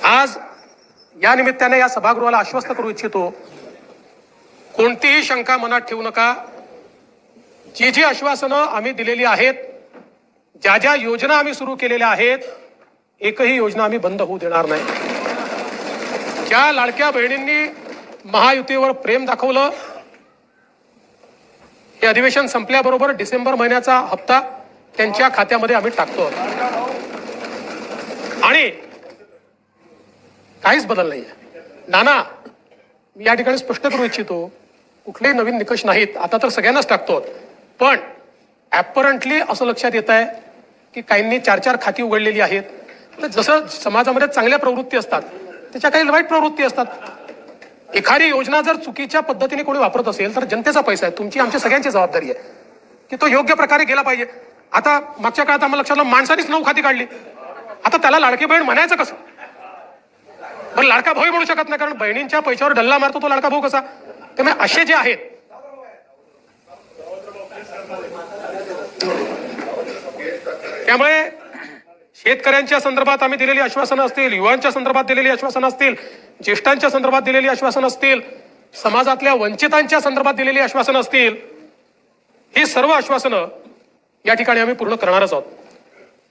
आज या निमित्ताने या सभागृहाला आश्वस्त करू इच्छितो, कोणतीही शंका मनात ठेवू नका. जी जी आश्वासनं आम्ही दिलेली आहेत, ज्या ज्या योजना आम्ही सुरू केलेल्या आहेत, एकही योजना आम्ही बंद होऊ देणार नाही. ज्या लाडक्या बहिणींनी महायुतीवर प्रेम दाखवलं, हे अधिवेशन संपल्याबरोबर डिसेंबर महिन्याचा हप्ता त्यांच्या खात्यामध्ये आम्ही टाकतो आणि काहीच बदल नाहीये. नाना, मी या ठिकाणी स्पष्ट करू इच्छितो, कुठलेही नवीन निकष नाहीत. आता तर सगळ्यांनाच टाकतो, पण ऍपरंटली असं लक्षात येत आहे की काहींनी 4-4 खाती उघडलेली आहेत. तर जसं समाजामध्ये चांगल्या प्रवृत्ती असतात, त्याच्या काही वाईट प्रवृत्ती असतात. एखादी योजना जर चुकीच्या पद्धतीने कोणी वापरत असेल तर जनतेचा पैसा आहे, तुमची आमची सगळ्यांची जबाबदारी आहे की तो योग्य प्रकारे गेला पाहिजे. आता मागच्या काळात आम्हाला लक्षात आलं, माणसानेच 9 खाती काढली. आता त्याला लाडकी बहीण म्हणायचं कसं? पण लाडका भाऊ म्हणू शकत नाही, कारण बहिणींच्या पैशावर डल्ला मारतो तो लाडका भाऊ कसा? त्यामुळे असे जे आहेत, त्यामुळे शेतकऱ्यांच्या संदर्भात आम्ही दिलेली आश्वासनं असतील, युवांच्या संदर्भात दिलेली आश्वासनं असतील, ज्येष्ठांच्या संदर्भात दिलेली आश्वासनं असतील, समाजातल्या वंचितांच्या संदर्भात दिलेली आश्वासनं असतील, ही सर्व आश्वासनं या ठिकाणी आम्ही पूर्ण करणारच आहोत.